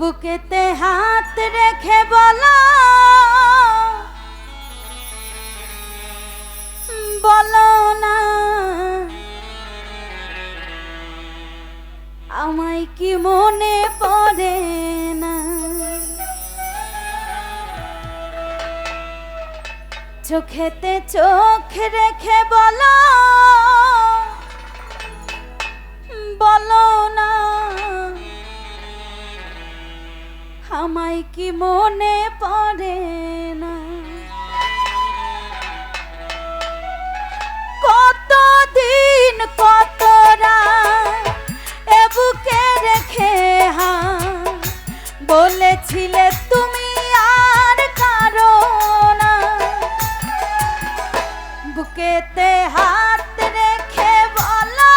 বুকেতে হাত রেখে বলো বলো না আমায় কি মনে পড়ে না। চোখেতে চোখ রেখে বলো বলো না আমায় কি মনে পড়ে না। কতদিন কত রাত এ বুকে রেখে বলেছিলে তুমি আর কারো না। বুকেতে হাত রেখে বলো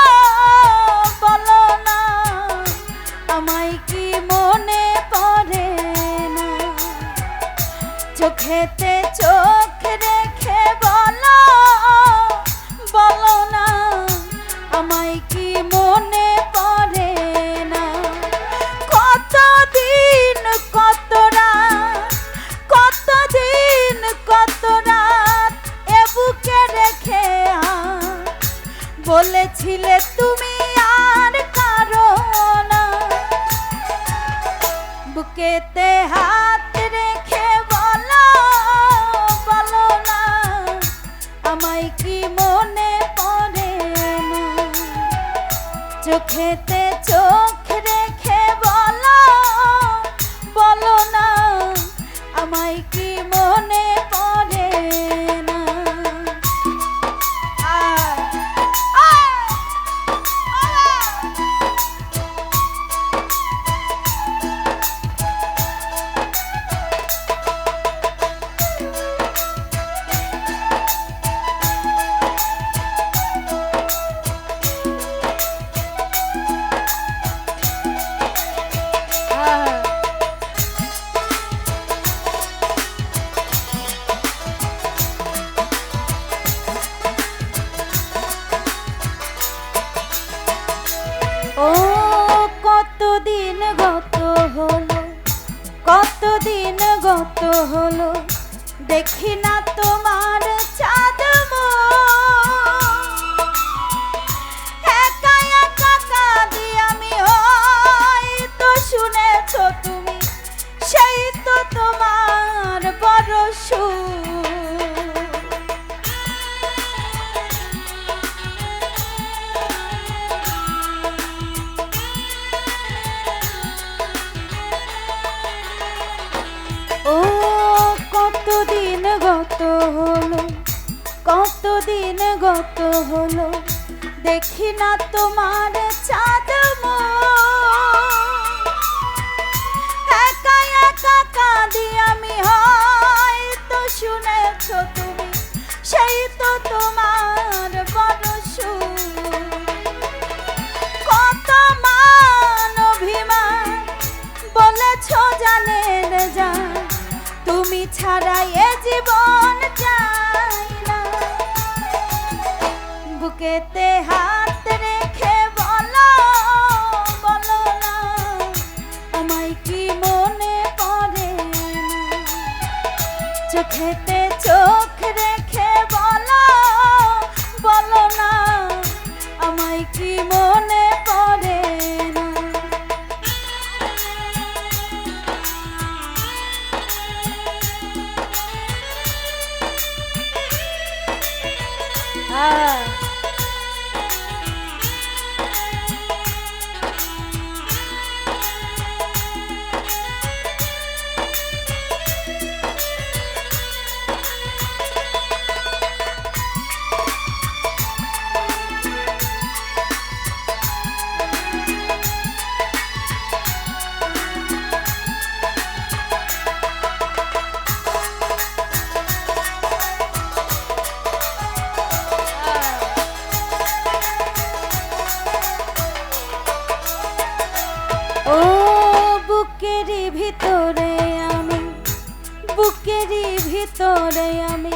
বলো না আমায় কি মনে পড়ে না। চোখেতে চোখ রেখে বলো বলো না আমায় কি মনে পড়ে না। কতদিন কত রাত কতদিন কত রাত এ বুকে রেখে বলেছিলে তুমি আর কারো না। বুকেতে হাত রেখে বলো বলো না আমায় কি মনে পড়ে না। চোখেতে চোখ রেখে বলো বলো না আমায় কি মনে পড়ে না। ও কতদিন গত হলো কতদিন গত হলো দেখি না তোমার চাঁদ একা একা কাঁদি আমি হয়তো শুনেছ তুমি সেই তো তোমার বড় সুর। ও কতদিন গত হলো কতদিন গত হলো দেখি না তোমার চাঁদ একা একা কাঁদি আমি হয়তো শুনেছ তুমি সেই তো তোমার বড় সুর। কত মান অভিমান বলেছ জানের জান তুমি ছাড়া এ জীবন চাই না। বুকেতে হাত রেখে বলো বলো না আমায় কি মনে পড়ে না। চোখেতে চোখ রেখে বলো বলো না আমায় কি মনে পড়ে না। ও বুকেরই ভিতরে বুকেরই ভিতরে আমি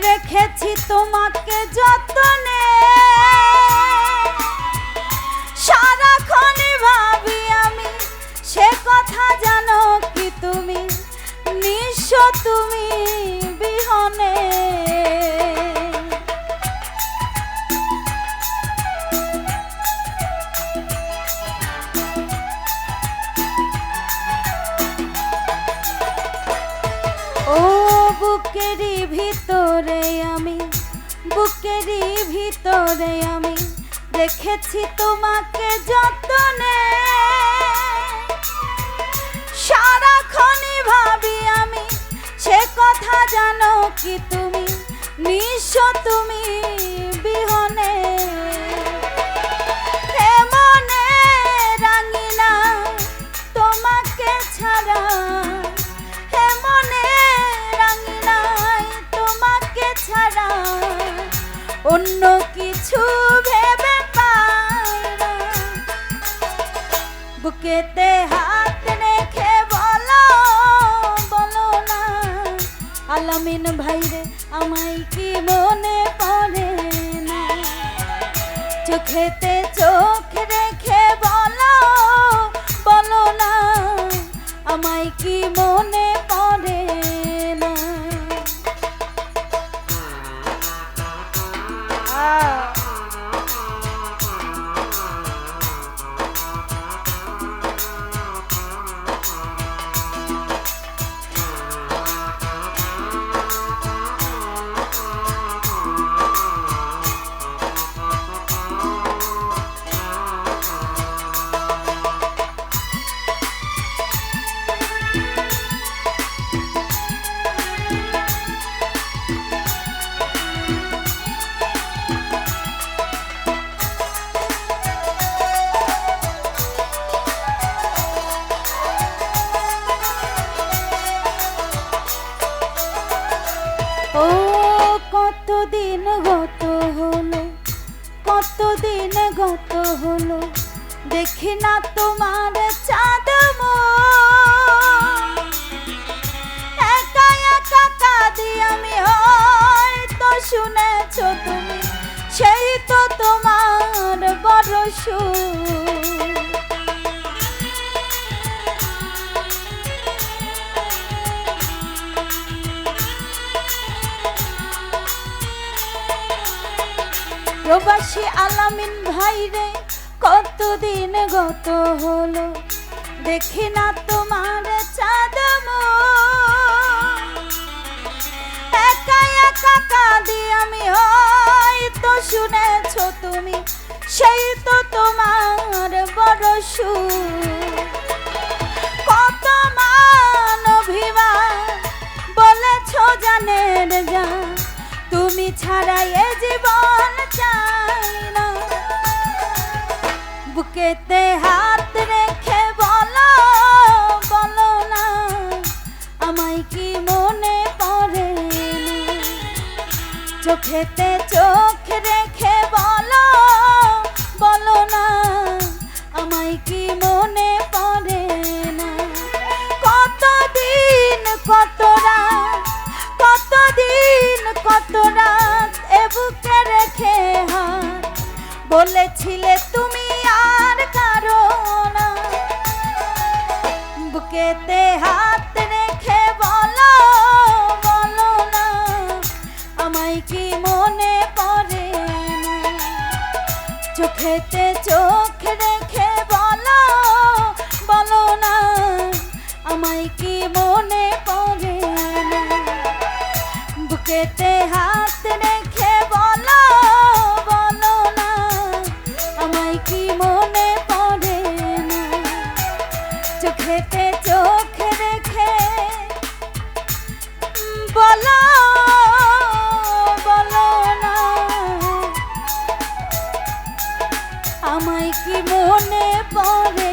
রেখেছি তোমাকে যতনে। সারাক্ষণ ভাবি আমি সে কথা বুকেরই ভিতরে আমি রেখেছি তোমাকে যতনে, সারাক্ষণই ভাবি আমি সে কথা জানো কি তুমি, নিঃস্ব তুমি বিহনে। হে মনে রাঙিনা তোমাকে ছাড়া, হে মনে রাঙিনা তোমাকে ছাড়া অন্য কিছু ভেবে পাই না। বুকেতে হাত রেখে বলো, বলো না আলামিন ভাইরে আমায় কি মনে পড়ে না। চোখেতে চোখ রেখে বলো, বলো না আমায় কি মনে পড়ে না। ও কতদিন গত হলো, কতদিন গত হলো দেখি না তোমার চাঁদ মুখ। একা একা কাঁদি আমি, হয়তো শুনেছ তুমি, সেই তো তোমার বড় সুখ। প্রবাসী আলামিন ভাইরে কতদিন গত হলো দেখি না তোমার চাঁদ মুখ। একা একা কাঁদি আমি, হয়তো শুনেছ তুমি, সেই তো তোমার বড় সুখ। কত মান অভিমান বলেছ জানের জান, তুমি ছাড়া এ জীবন চাই না। বুকেতে হাত রেখে বলো, বলো না আমায় কি মনে পড়ে না। চোখেতে চোখ রেখে বলো, বলো না আমায় কি মনে পড়ে না। কতদিন কত রাত, কতদিন কত রাত এ বুকে রেখে হাত বলেছিলে তুমি আর কারো না। বুকেতে হাত রেখে বলো, বলো না আমায় কি মনে পড়ে না। চোখেতে চোখ রেখে বলো, বলো না আমায় কি মনে পড়ে না। বুকেতে হাত রেখে বলো, বলো না আমায় কি মনে পড়ে না। চোখেতে চোখ রেখে বলো, বলো না আমায় কি মনে পড়ে